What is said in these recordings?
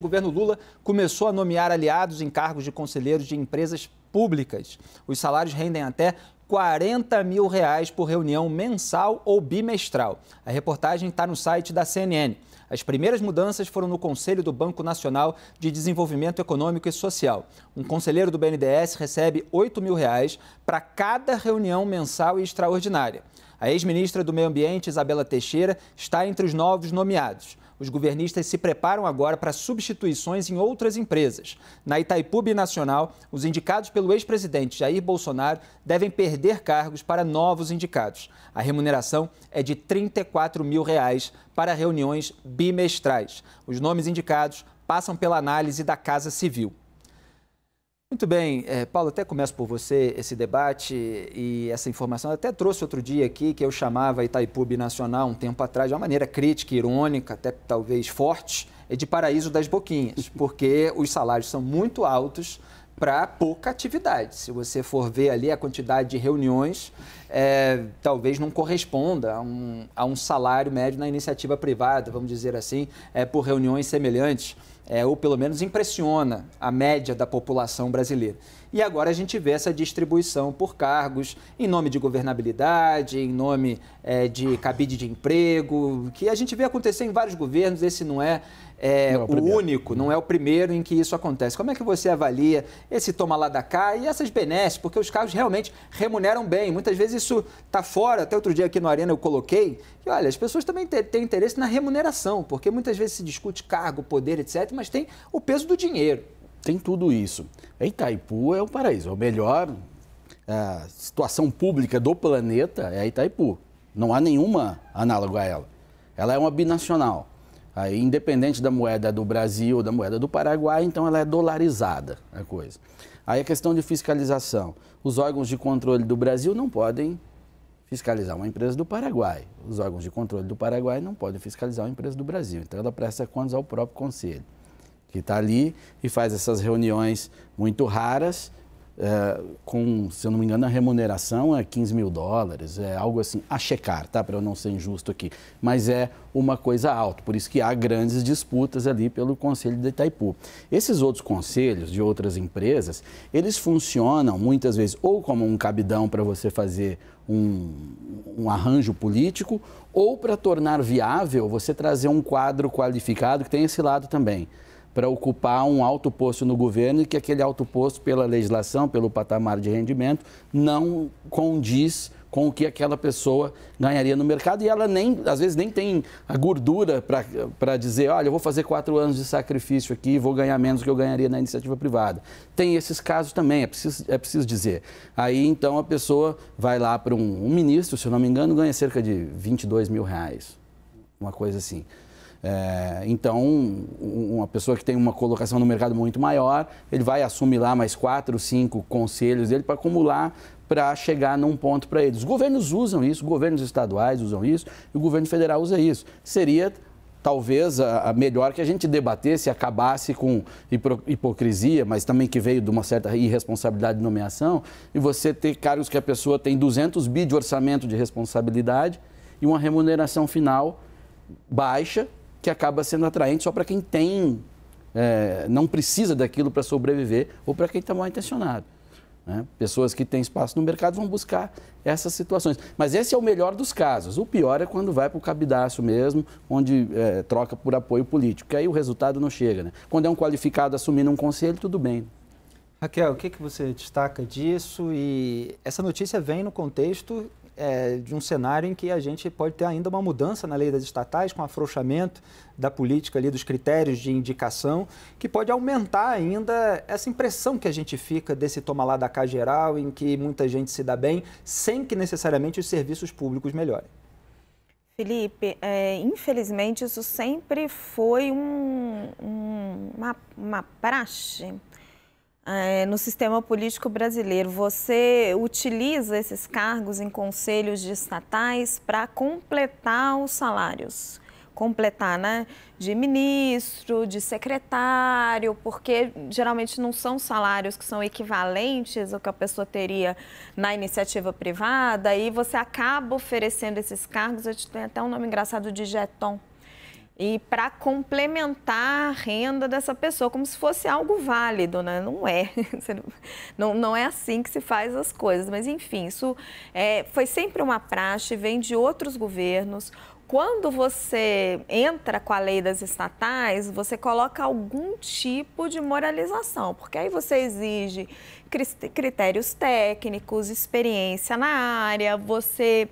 O governo Lula começou a nomear aliados em cargos de conselheiros de empresas públicas. Os salários rendem até R$40 mil por reunião mensal ou bimestral. A reportagem está no site da CNN. As primeiras mudanças foram no Conselho do Banco Nacional de Desenvolvimento Econômico e Social. Um conselheiro do BNDES recebe R$8 mil para cada reunião mensal e extraordinária. A ex-ministra do Meio Ambiente, Isabela Teixeira, está entre os novos nomeados. Os governistas se preparam agora para substituições em outras empresas. Na Itaipu Binacional, os indicados pelo ex-presidente Jair Bolsonaro devem perder cargos para novos indicados. A remuneração é de R$34 mil para reuniões bimestrais. Os nomes indicados passam pela análise da Casa Civil. Muito bem, Paulo, até começo por você esse debate e essa informação. Eu até trouxe outro dia aqui que eu chamava Itaipu Binacional um tempo atrás, de uma maneira crítica, irônica, até talvez forte, de paraíso das boquinhas, porque os salários são muito altos para pouca atividade. Se você for ver ali a quantidade de reuniões, talvez não corresponda a um salário médio na iniciativa privada, vamos dizer assim, por reuniões semelhantes. Ou pelo menos impressiona a média da população brasileira. E agora a gente vê essa distribuição por cargos em nome de governabilidade, em nome de cabide de emprego, que a gente vê acontecer em vários governos. Esse não é o único, não é o primeiro em que isso acontece. Como é que você avalia esse toma lá da cá e essas benesses? Porque os cargos realmente remuneram bem. Muitas vezes isso está fora. Até outro dia aqui no Arena eu coloquei que, olha, as pessoas também têm interesse na remuneração, porque muitas vezes se discute cargo, poder, etc., mas tem o peso do dinheiro. Tem tudo isso. A Itaipu é o paraíso. A melhor situação pública do planeta é a Itaipu. Não há nenhuma análoga a ela. Ela é uma binacional. Aí, independente da moeda do Brasil ou da moeda do Paraguai, então ela é dolarizada, a coisa. Aí a questão de fiscalização. Os órgãos de controle do Brasil não podem fiscalizar uma empresa do Paraguai. Os órgãos de controle do Paraguai não podem fiscalizar uma empresa do Brasil. Então ela presta contas ao próprio conselho, que está ali e faz essas reuniões muito raras, com, se eu não me engano, a remuneração é $15 mil, é algo assim, a checar, tá? Para eu não ser injusto aqui, mas é uma coisa alta, por isso que há grandes disputas ali pelo Conselho de Itaipu. Esses outros conselhos de outras empresas, eles funcionam muitas vezes ou como um cabidão para você fazer um arranjo político, ou para tornar viável você trazer um quadro qualificado, que tem esse lado também, para ocupar um alto posto no governo e que aquele alto posto, pela legislação, pelo patamar de rendimento, não condiz com o que aquela pessoa ganharia no mercado e ela às vezes nem tem a gordura para dizer, olha, eu vou fazer 4 anos de sacrifício aqui e vou ganhar menos do que eu ganharia na iniciativa privada. Tem esses casos também, é preciso dizer. Aí, então, a pessoa vai lá para um ministro, se eu não me engano, ganha cerca de R$22 mil, uma coisa assim. Então, uma pessoa que tem uma colocação no mercado muito maior, ele vai assumir lá mais 4, 5 conselhos dele para acumular, para chegar num ponto para eles. Os governos usam isso, os governos estaduais usam isso, e o governo federal usa isso. Seria, talvez, a melhor que a gente debatesse, acabasse com hipocrisia, mas também que veio de uma certa irresponsabilidade de nomeação, e você ter cargos que a pessoa tem 200 bi de orçamento de responsabilidade e uma remuneração final baixa, que acaba sendo atraente só para quem não precisa daquilo para sobreviver ou para quem está mal intencionado. Né? Pessoas que têm espaço no mercado vão buscar essas situações. Mas esse é o melhor dos casos. O pior é quando vai para o cabidaço mesmo, onde troca por apoio político, que aí o resultado não chega. Né? Quando é um qualificado assumindo um conselho, tudo bem. Raquel, o que você destaca disso? E essa notícia vem no contexto de um cenário em que a gente pode ter ainda uma mudança na lei das estatais, com afrouxamento da política ali, dos critérios de indicação, que pode aumentar ainda essa impressão que a gente fica desse toma lá da cá geral, em que muita gente se dá bem, sem que necessariamente os serviços públicos melhorem. Felipe, infelizmente isso sempre foi uma praxe. No sistema político brasileiro, você utiliza esses cargos em conselhos de estatais para completar os salários. Completar, né? De ministro, de secretário, porque geralmente não são salários que são equivalentes ao que a pessoa teria na iniciativa privada, e você acaba oferecendo esses cargos, a gente tem até um nome engraçado de jeton. e para complementar a renda dessa pessoa, como se fosse algo válido, né? Não é. Não é assim que se faz as coisas. Mas, enfim, isso foi sempre uma praxe, vem de outros governos. Quando você entra com a lei das estatais, você coloca algum tipo de moralização, porque aí você exige critérios técnicos, experiência na área, você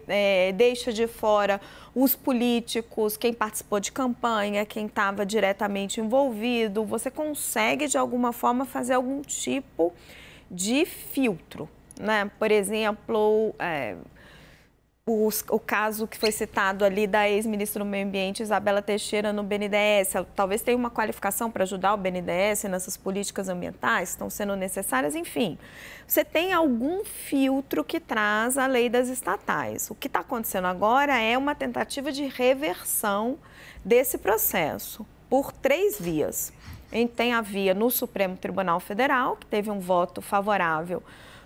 deixa de fora os políticos, quem participou de campanha, quem estava diretamente envolvido, você consegue de alguma forma fazer algum tipo de filtro, né? Por exemplo, o caso que foi citado ali da ex-ministra do Meio Ambiente, Isabela Teixeira, no BNDES, ela talvez tenha uma qualificação para ajudar o BNDES nessas políticas ambientais que estão sendo necessárias, enfim. Você tem algum filtro que traz a lei das estatais. O que está acontecendo agora é uma tentativa de reversão desse processo por 3 vias. A gente tem a via no Supremo Tribunal Federal, que teve um voto favorável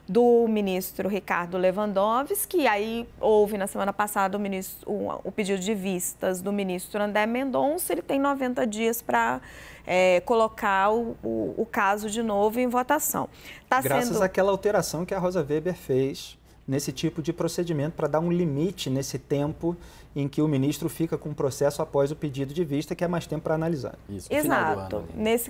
do ministro Ricardo Lewandowski, aí houve na semana passada o pedido de vistas do ministro André Mendonça, ele tem 90 dias para colocar o caso de novo em votação. Graças àquela alteração que a Rosa Weber fez nesse tipo de procedimento para dar um limite nesse tempo em que o ministro fica com o processo após o pedido de vista, que é mais tempo para analisar. Isso, exato.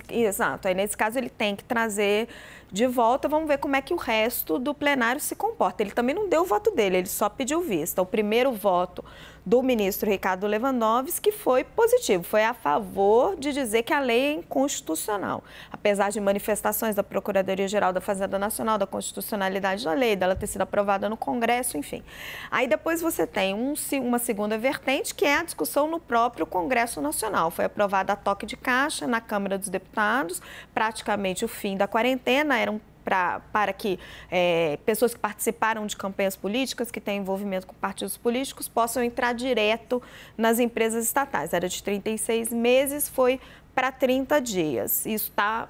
Exato. Aí, nesse caso, ele tem que trazer de volta. Vamos ver como é que o resto do plenário se comporta. Ele também não deu o voto dele, ele só pediu vista. O primeiro voto do ministro Ricardo Lewandowski foi positivo, foi a favor de dizer que a lei é inconstitucional. Apesar de manifestações da Procuradoria-Geral da Fazenda Nacional, da constitucionalidade da lei, dela ter sido aprovada no Congresso, enfim. Aí depois você tem uma segunda vertente, que é a discussão no próprio Congresso Nacional. Foi aprovada a toque de caixa na Câmara dos Deputados, praticamente o fim da quarentena, eram para que pessoas que participaram de campanhas políticas, que têm envolvimento com partidos políticos, possam entrar direto nas empresas estatais. Era de 36 meses, foi para 30 dias. Isso está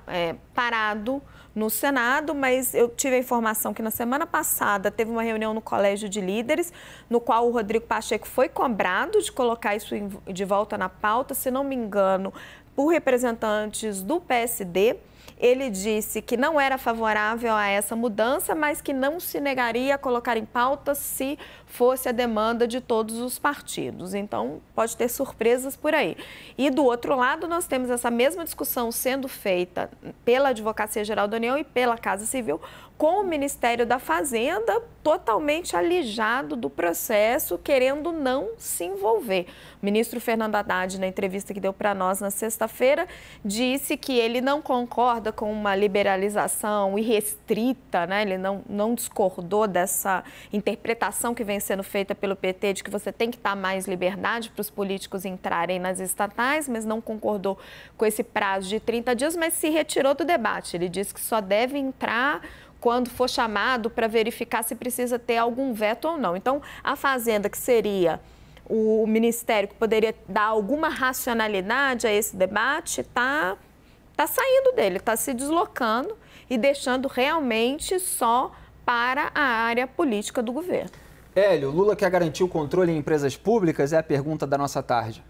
parado no Senado, mas eu tive a informação que na semana passada teve uma reunião no Colégio de Líderes, no qual o Rodrigo Pacheco foi cobrado de colocar isso de volta na pauta, se não me engano, por representantes do PSD. Ele disse que não era favorável a essa mudança, mas que não se negaria a colocar em pauta se fosse a demanda de todos os partidos. Então, pode ter surpresas por aí. E do outro lado, nós temos essa mesma discussão sendo feita pela Advocacia Geral da União e pela Casa Civil, com o Ministério da Fazenda totalmente alijado do processo, querendo não se envolver. O ministro Fernando Haddad, na entrevista que deu para nós na sexta-feira, disse que ele não concorda com uma liberalização irrestrita, né? Ele não discordou dessa interpretação que vem sendo feita pelo PT de que você tem que dar mais liberdade para os políticos entrarem nas estatais, mas não concordou com esse prazo de 30 dias, mas se retirou do debate. Ele disse que só deve entrar quando for chamado para verificar se precisa ter algum veto ou não. Então, a Fazenda, que seria o ministério que poderia dar alguma racionalidade a esse debate, está saindo dele, está se deslocando e deixando realmente só para a área política do governo. Hélio, Lula quer garantir o controle em empresas públicas? É a pergunta da nossa tarde.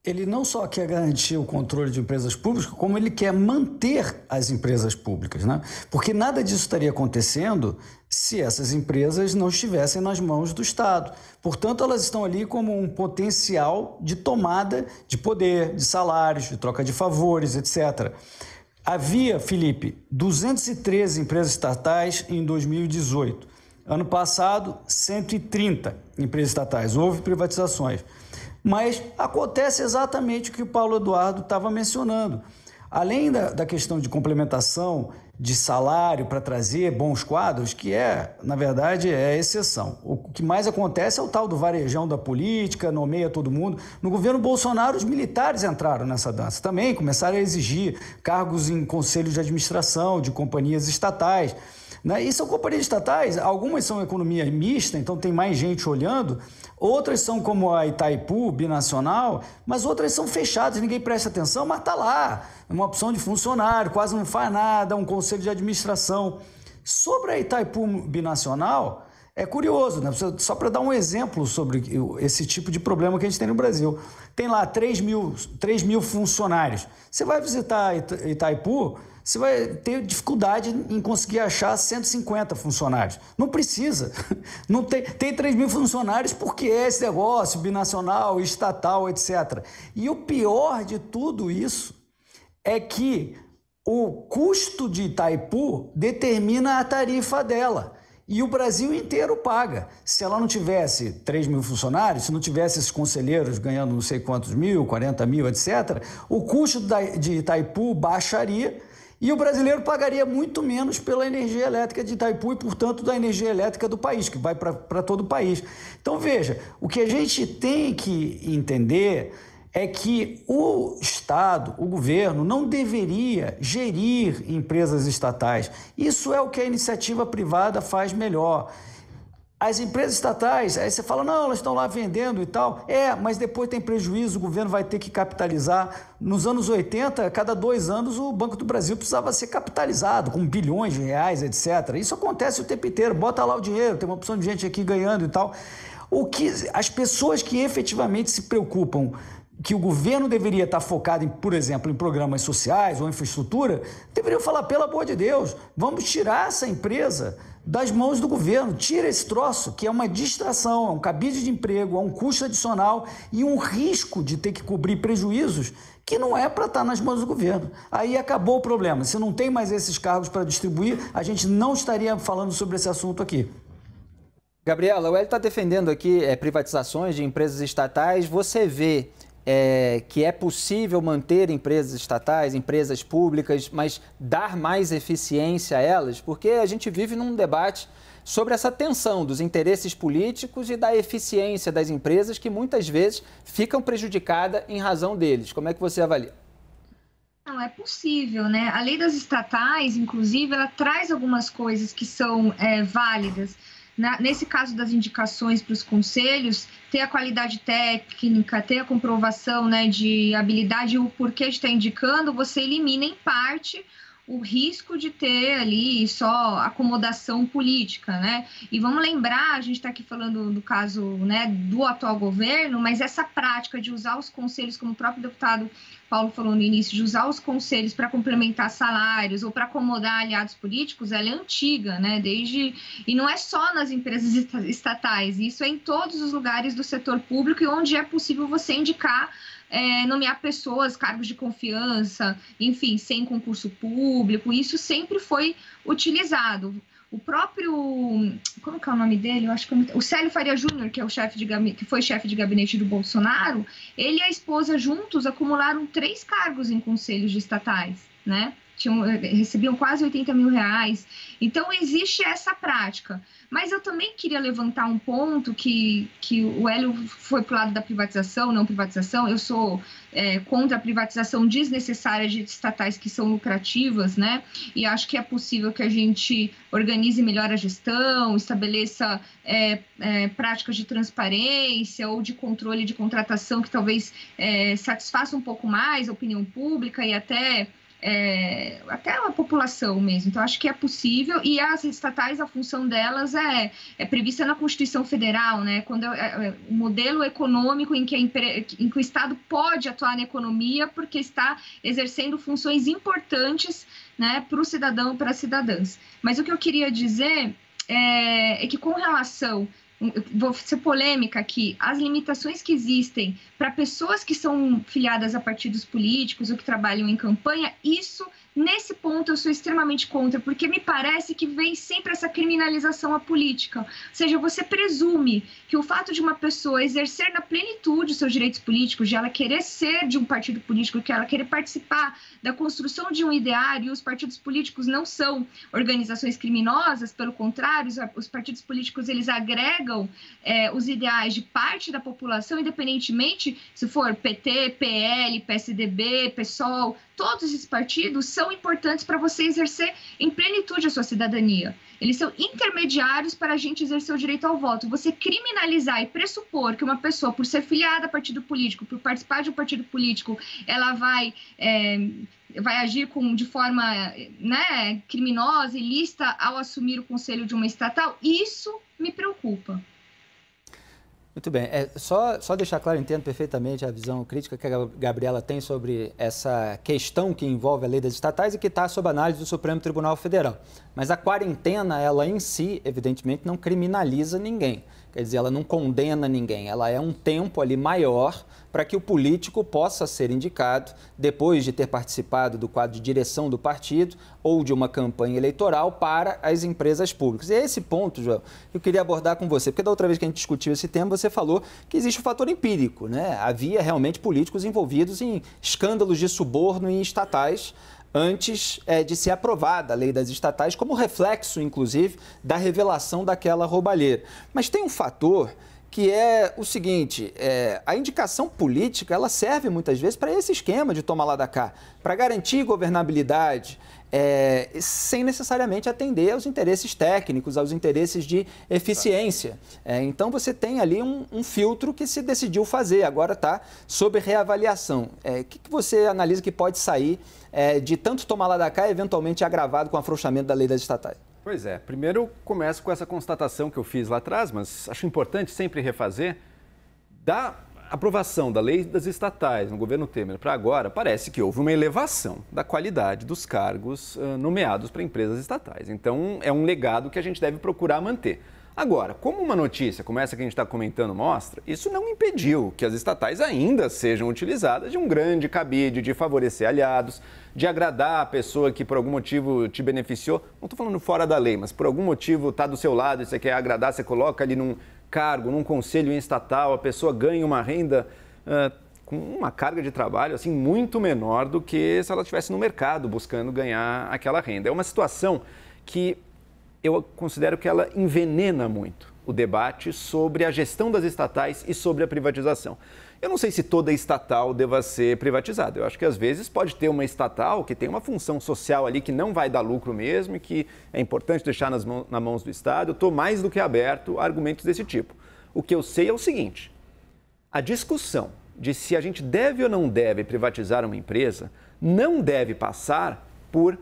Ele não só quer garantir o controle de empresas públicas, como ele quer manter as empresas públicas, né? Porque nada disso estaria acontecendo se essas empresas não estivessem nas mãos do Estado. Portanto, elas estão ali como um potencial de tomada de poder, de salários, de troca de favores, etc. Havia, Felipe, 213 empresas estatais em 2018. Ano passado, 130 empresas estatais. Houve privatizações. Mas acontece exatamente o que o Paulo Eduardo estava mencionando. Além da questão de complementação de salário para trazer bons quadros, que na verdade, é exceção. O que mais acontece é o tal do varejão da política, nomeia todo mundo. No governo Bolsonaro, os militares entraram nessa dança também, começaram a exigir cargos em conselhos de administração de companhias estatais. E são companhias estatais, algumas são economia mista, então tem mais gente olhando, outras são como a Itaipu, binacional, mas outras são fechadas, ninguém presta atenção, mas está lá, uma opção de funcionário, quase não faz nada, um conselho de administração. Sobre a Itaipu binacional, É curioso, né? Só para dar um exemplo sobre esse tipo de problema que a gente tem no Brasil. Tem lá 3 mil funcionários. Você vai visitar Itaipu, você vai ter dificuldade em conseguir achar 150 funcionários. Não precisa. Não tem 3 mil funcionários porque é esse negócio binacional, estatal, etc. E o pior de tudo isso é que o custo de Itaipu determina a tarifa dela. E o Brasil inteiro paga. Se ela não tivesse 3 mil funcionários, se não tivesse esses conselheiros ganhando não sei quantos mil, 40 mil, etc., o custo de Itaipu baixaria e o brasileiro pagaria muito menos pela energia elétrica de Itaipu e, portanto, da energia elétrica do país, que vai para todo o país. Então, veja, o que a gente tem que entender é que o Estado, o governo, não deveria gerir empresas estatais. Isso é o que a iniciativa privada faz melhor. As empresas estatais, aí você fala, não, elas estão lá vendendo e tal. Mas depois tem prejuízo, o governo vai ter que capitalizar. Nos anos 80, a cada 2 anos, o Banco do Brasil precisava ser capitalizado, com bilhões de reais, etc. Isso acontece o tempo inteiro, bota lá o dinheiro, tem uma opção de gente aqui ganhando e tal. As pessoas que efetivamente se preocupam que o governo deveria estar focado, por exemplo, em programas sociais ou infraestrutura, deveriam falar, pelo amor de Deus, vamos tirar essa empresa das mãos do governo, tira esse troço, que é uma distração, é um cabide de emprego, é um custo adicional e um risco de ter que cobrir prejuízos que não é para estar nas mãos do governo. Aí acabou o problema. Se não tem mais esses cargos para distribuir, a gente não estaria falando sobre esse assunto aqui. Gabriela, o Hélio está defendendo aqui privatizações de empresas estatais. Você vê que é possível manter empresas estatais, empresas públicas, mas dar mais eficiência a elas? Porque a gente vive num debate sobre essa tensão dos interesses políticos e da eficiência das empresas que muitas vezes ficam prejudicadas em razão deles. Como é que você avalia? Não, é possível, né? A lei das estatais, inclusive, ela traz algumas coisas que são válidas. Nesse caso das indicações para os conselhos, ter a qualidade técnica, ter a comprovação, né, de habilidade e o porquê de estar indicando, você elimina em parte o risco de ter ali só acomodação política, né? E vamos lembrar, a gente está aqui falando do caso, né, do atual governo, mas essa prática de usar os conselhos, como o próprio deputado Paulo falou no início, de usar os conselhos para complementar salários ou para acomodar aliados políticos, ela é antiga, né? E não é só nas empresas estatais, isso é em todos os lugares do setor público e onde é possível você indicar, nomear pessoas, cargos de confiança, enfim, sem concurso público, isso sempre foi utilizado. O próprio, como que é o nome dele? Eu acho que o Célio Faria Júnior, que foi chefe de gabinete do Bolsonaro, ele e a esposa juntos acumularam 3 cargos em conselhos de estatais, né? Recebiam quase 80 mil reais. Então, existe essa prática. Mas eu também queria levantar um ponto que o Hélio foi para o lado da privatização, não privatização. Eu sou contra a privatização desnecessária de estatais que são lucrativas, né? E acho que é possível que a gente organize melhor a gestão, estabeleça práticas de transparência ou de controle de contratação que talvez satisfaça um pouco mais a opinião pública e até a população mesmo. Então, acho que é possível, e as estatais, a função delas é prevista na Constituição Federal, né? Quando o modelo econômico em que o Estado pode atuar na economia porque está exercendo funções importantes, né, para o cidadão, para as cidadãs. Mas o que eu queria dizer é que, com relação, vou ser polêmica aqui, as limitações que existem para pessoas que são filiadas a partidos políticos ou que trabalham em campanha, isso, nesse ponto, eu sou extremamente contra, porque me parece que vem sempre essa criminalização à política. Ou seja, você presume que o fato de uma pessoa exercer na plenitude os seus direitos políticos, de ela querer ser de um partido político, que ela querer participar da construção de um ideário, e os partidos políticos não são organizações criminosas, pelo contrário, os partidos políticos, eles agregam os ideais de parte da população, independentemente se for PT, PL, PSDB, PSOL, todos esses partidos são importantes para você exercer em plenitude a sua cidadania. Eles são intermediários para a gente exercer o direito ao voto. Você criminalizar e pressupor que uma pessoa, por ser filiada a partido político, por participar de um partido político, ela vai agir de forma, né, criminosa, ilícita ao assumir o conselho de uma estatal, isso me preocupa. Muito bem. Só deixar claro, entendo perfeitamente a visão crítica que a Gabriela tem sobre essa questão que envolve a lei das estatais e que está sob análise do Supremo Tribunal Federal. Mas a quarentena, ela em si, evidentemente, não criminaliza ninguém. Quer dizer, ela não condena ninguém. Ela é um tempo ali maior para que o político possa ser indicado depois de ter participado do quadro de direção do partido ou de uma campanha eleitoral para as empresas públicas. E é esse ponto, Joel, eu queria abordar com você, porque da outra vez que a gente discutiu esse tema, você falou que existe um fator empírico, né? Havia realmente políticos envolvidos em escândalos de suborno em estatais antes de ser aprovada a lei das estatais, como reflexo, inclusive, da revelação daquela roubalheira. Mas tem um fator que é o seguinte, a indicação política, ela serve muitas vezes para esse esquema de toma lá da cá, para garantir governabilidade, sem necessariamente atender aos interesses técnicos, aos interesses de eficiência. Então, você tem ali um filtro que se decidiu fazer, agora está sob reavaliação. O que você analisa que pode sair de tanto tomar lá da cá, eventualmente agravado com o afrouxamento da lei das estatais? Pois é, primeiro eu começo com essa constatação que eu fiz lá atrás, mas acho importante sempre refazer. Da aprovação da lei das estatais no governo Temer para agora, parece que houve uma elevação da qualidade dos cargos nomeados para empresas estatais. Então, é um legado que a gente deve procurar manter. Agora, como uma notícia como essa que a gente está comentando mostra, isso não impediu que as estatais ainda sejam utilizadas de um grande cabide de favorecer aliados, de agradar a pessoa que por algum motivo te beneficiou. Não estou falando fora da lei, mas por algum motivo está do seu lado e você quer agradar, você coloca ali num cargo, num conselho estatal, a pessoa ganha uma renda com uma carga de trabalho assim muito menor do que se ela estivesse no mercado buscando ganhar aquela renda. É uma situação que eu considero que ela envenena muito o debate sobre a gestão das estatais e sobre a privatização. Eu não sei se toda estatal deva ser privatizada. Eu acho que às vezes pode ter uma estatal que tem uma função social ali que não vai dar lucro mesmo e que é importante deixar nas mãos do Estado. Eu estou mais do que aberto a argumentos desse tipo. O que eu sei é o seguinte, a discussão de se a gente deve ou não deve privatizar uma empresa não deve passar por,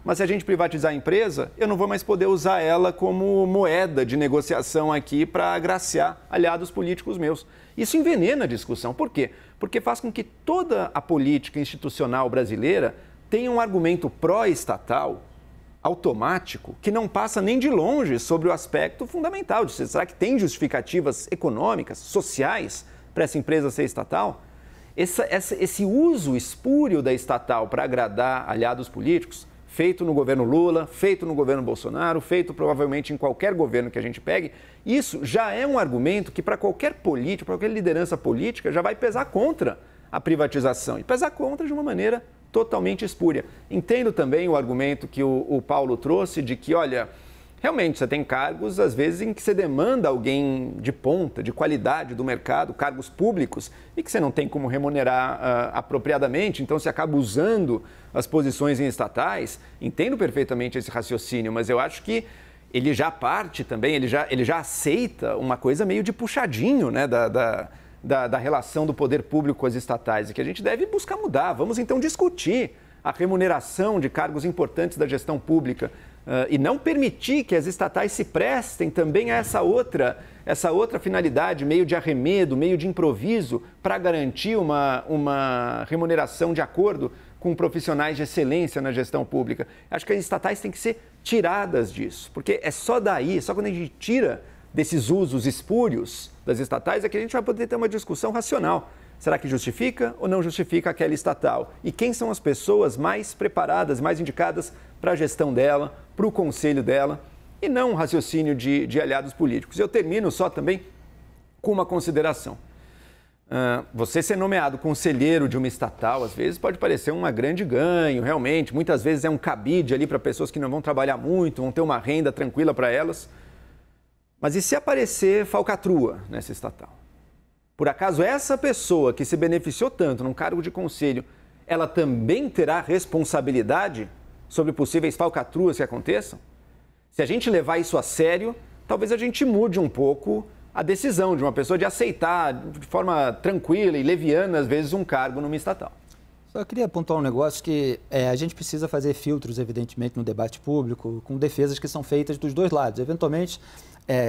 mas se a gente privatizar a empresa, eu não vou mais poder usar ela como moeda de negociação aqui para agraciar aliados políticos meus. Isso envenena a discussão. Por quê? Porque faz com que toda a política institucional brasileira tenha um argumento pró-estatal automático que não passa nem de longe sobre o aspecto fundamental. Será que tem justificativas econômicas, sociais para essa empresa ser estatal? Esse uso espúrio da estatal para agradar aliados políticos, feito no governo Lula, feito no governo Bolsonaro, feito provavelmente em qualquer governo que a gente pegue, isso já é um argumento que para qualquer político, para qualquer liderança política, já vai pesar contra a privatização e pesar contra de uma maneira totalmente espúria. Entendo também o argumento que o Paulo trouxe de que, olha, realmente, você tem cargos, às vezes, em que você demanda alguém de ponta, de qualidade do mercado, cargos públicos, e que você não tem como remunerar apropriadamente, então você acaba usando as posições em estatais. Entendo perfeitamente esse raciocínio, mas eu acho que ele já parte também, ele já aceita uma coisa meio de puxadinho, né, da relação do poder público com as estatais, e que a gente deve buscar mudar. Vamos, então, discutir a remuneração de cargos importantes da gestão pública, e não permitir que as estatais se prestem também a essa outra finalidade, meio de arremedo, meio de improviso, para garantir uma remuneração de acordo com profissionais de excelência na gestão pública. Acho que as estatais têm que ser tiradas disso, porque é só daí, só quando a gente tira desses usos espúrios das estatais é que a gente vai poder ter uma discussão racional. Será que justifica ou não justifica aquela estatal? E quem são as pessoas mais preparadas, mais indicadas para a gestão dela, para o conselho dela, e não um raciocínio de aliados políticos? Eu termino só também com uma consideração. Você ser nomeado conselheiro de uma estatal, às vezes pode parecer um grande ganho, realmente. Muitas vezes é um cabide ali para pessoas que não vão trabalhar muito, vão ter uma renda tranquila para elas. Mas e se aparecer falcatrua nessa estatal? Por acaso essa pessoa que se beneficiou tanto num cargo de conselho, ela também terá responsabilidade sobre possíveis falcatruas que aconteçam? Se a gente levar isso a sério, talvez a gente mude um pouco a decisão de uma pessoa de aceitar de forma tranquila e leviana, às vezes, um cargo numa estatal. Só queria apontar um negócio que a gente precisa fazer filtros, evidentemente, no debate público, com defesas que são feitas dos dois lados. Eventualmente,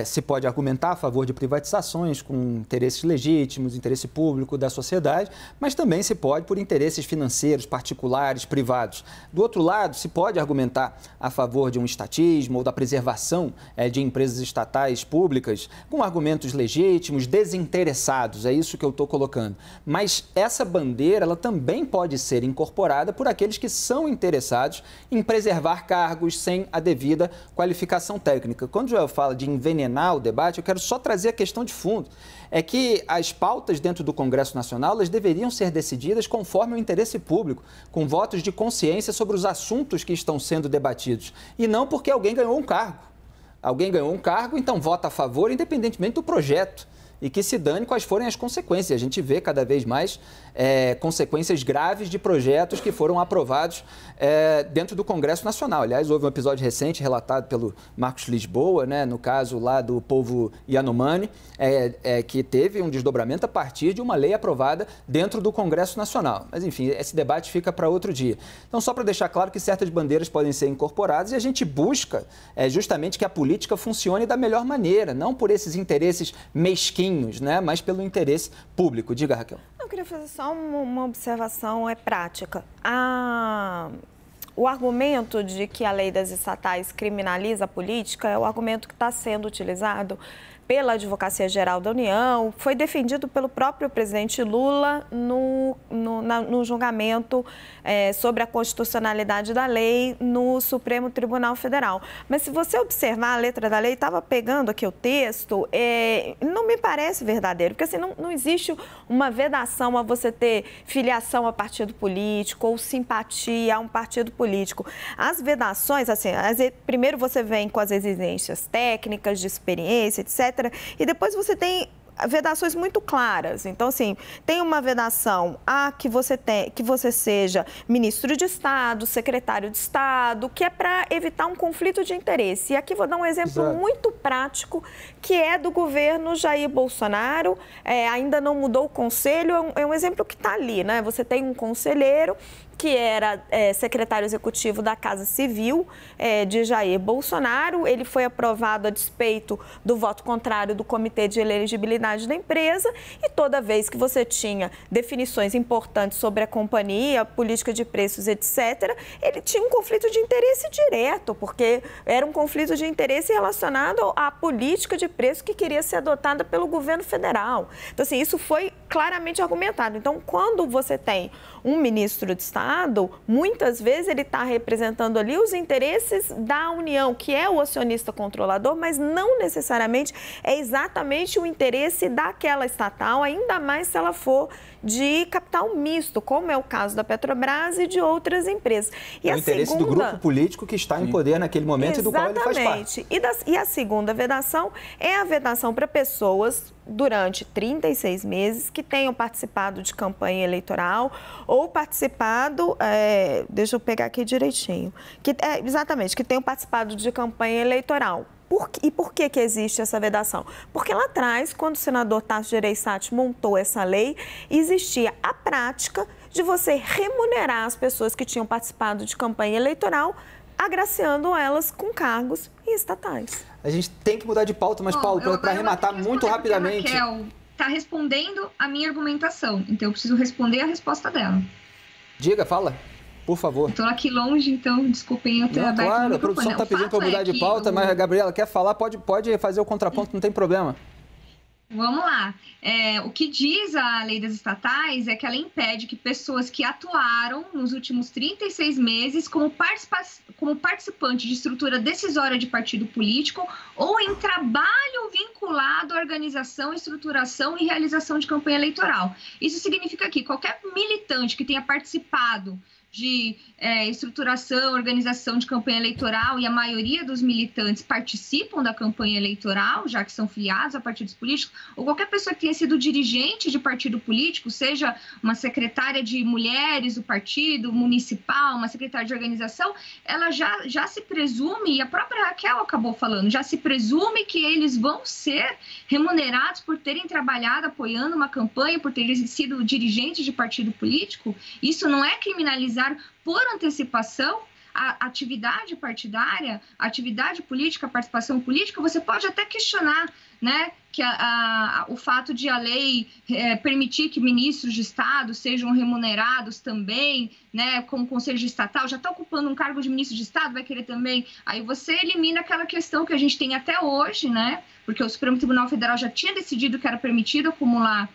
se pode argumentar a favor de privatizações com interesses legítimos, interesse público da sociedade, mas também se pode por interesses financeiros, particulares, privados. Do outro lado, se pode argumentar a favor de um estatismo ou da preservação de empresas estatais públicas com argumentos legítimos, desinteressados, é isso que eu estou colocando. Mas essa bandeira, ela também pode ser incorporada por aqueles que são interessados em preservar cargos sem a devida qualificação técnica. Quando o Joel fala de envenenar o debate, eu quero só trazer a questão de fundo. É que as pautas dentro do Congresso Nacional, elas deveriam ser decididas conforme o interesse público, com votos de consciência sobre os assuntos que estão sendo debatidos, e não porque alguém ganhou um cargo. Alguém ganhou um cargo, então vota a favor, independentemente do projeto. E que se dane quais forem as consequências. A gente vê cada vez mais consequências graves de projetos que foram aprovados dentro do Congresso Nacional. Aliás, houve um episódio recente relatado pelo Marcos Lisboa, né, no caso lá do povo Yanomami, que teve um desdobramento a partir de uma lei aprovada dentro do Congresso Nacional. Mas, enfim, esse debate fica para outro dia. Então, só para deixar claro que certas bandeiras podem ser incorporadas e a gente busca justamente que a política funcione da melhor maneira, não por esses interesses mesquinhos, né, mas pelo interesse público. Diga, Raquel. Eu queria fazer só uma observação prática. O argumento de que a lei das estatais criminaliza a política é o argumento que está sendo utilizado pela Advocacia Geral da União, foi defendido pelo próprio presidente Lula no julgamento sobre a constitucionalidade da lei no Supremo Tribunal Federal. Mas se você observar a letra da lei, estava pegando aqui o texto, não me parece verdadeiro, porque assim, não existe uma vedação a você ter filiação a partido político ou simpatia a um partido político. As vedações, assim, primeiro você vem com as exigências técnicas, de experiência, etc., e depois você tem vedações muito claras. Então, assim, tem uma vedação que você seja ministro de Estado, secretário de Estado, que é para evitar um conflito de interesse. E aqui vou dar um exemplo muito prático, que é do governo Jair Bolsonaro. Ainda não mudou o conselho, é um exemplo que está ali, né? Você tem um conselheiro que era secretário executivo da Casa Civil de Jair Bolsonaro. Ele foi aprovado a despeito do voto contrário do Comitê de Elegibilidade da empresa, e toda vez que você tinha definições importantes sobre a companhia, política de preços, etc., ele tinha um conflito de interesse direto, porque era um conflito de interesse relacionado à política de preços que queria ser adotada pelo governo federal. Então, assim, isso foi claramente argumentado. Então, quando você tem um ministro de Estado, muitas vezes ele está representando ali os interesses da União, que é o acionista controlador, mas não necessariamente é exatamente o interesse daquela estatal, ainda mais se ela for de capital misto, como é o caso da Petrobras e de outras empresas. E o interesse do grupo político que está em poder naquele momento. Exatamente. E do qual ele faz parte. E a segunda vedação é a vedação para pessoas durante 36 meses que tenham participado de campanha eleitoral ou participado, deixa eu pegar aqui direitinho, exatamente, que tenham participado de campanha eleitoral. E por que existe essa vedação? Porque lá atrás, quando o senador Tasso Gereissati montou essa lei, existia a prática de você remunerar as pessoas que tinham participado de campanha eleitoral, agraciando elas com cargos estatais. A gente tem que mudar de pauta, mas, Paulo, para arrematar muito rapidamente... A Raquel está respondendo a minha argumentação, então eu preciso responder a resposta dela. Diga, fala. Por favor. Estou aqui longe, então desculpem eu ter aberto o microfone. Claro, a produção está pedindo para mudar de pauta, mas a Gabriela quer falar, pode fazer o contraponto, não tem problema. Vamos lá. O que diz a lei das estatais é que ela impede que pessoas que atuaram nos últimos 36 meses como participante de estrutura decisória de partido político ou em trabalho vinculado à organização, estruturação e realização de campanha eleitoral. Isso significa que qualquer militante que tenha participado de estruturação, organização de campanha eleitoral, e a maioria dos militantes participam da campanha eleitoral, já que são filiados a partidos políticos, ou qualquer pessoa que tenha sido dirigente de partido político, seja uma secretária de mulheres do partido municipal, uma secretária de organização, ela já se presume, e a própria Raquel acabou falando, já se presume que eles vão ser remunerados por terem trabalhado apoiando uma campanha, por terem sido dirigentes de partido político. Isso não é criminalizar por antecipação a atividade partidária, a atividade política, a participação política, você pode até questionar, né, que o fato de a lei permitir que ministros de Estado sejam remunerados também, né, como conselho estatal, já está ocupando um cargo de ministro de Estado, vai querer também, aí você elimina aquela questão que a gente tem até hoje, né, porque o Supremo Tribunal Federal já tinha decidido que era permitido acumular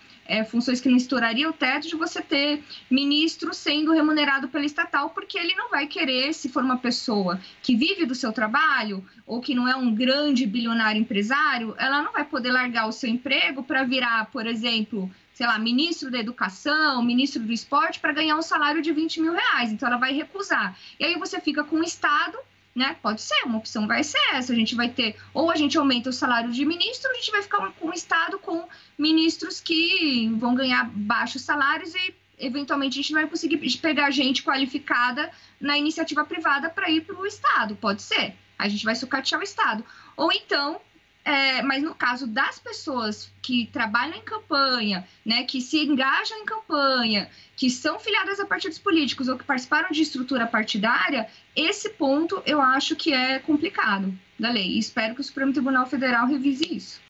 funções que não estouraria o teto, de você ter ministro sendo remunerado pela estatal, porque ele não vai querer, se for uma pessoa que vive do seu trabalho, ou que não é um grande bilionário empresário, ela não vai poder largar o seu emprego para virar, por exemplo, sei lá, ministro da Educação, ministro do Esporte, para ganhar um salário de 20 mil reais. Então, ela vai recusar. E aí você fica com o Estado, né? Pode ser, uma opção vai ser essa. A gente vai ter, ou a gente aumenta o salário de ministro, ou a gente vai ficar com o Estado com ministros que vão ganhar baixos salários e, eventualmente, a gente vai conseguir pegar gente qualificada na iniciativa privada para ir para o Estado. Pode ser. A gente vai sucatear o Estado. Ou então, mas no caso das pessoas que trabalham em campanha, né, que se engajam em campanha, que são filiadas a partidos políticos ou que participaram de estrutura partidária, esse ponto eu acho que é complicado da lei. E espero que o Supremo Tribunal Federal revise isso.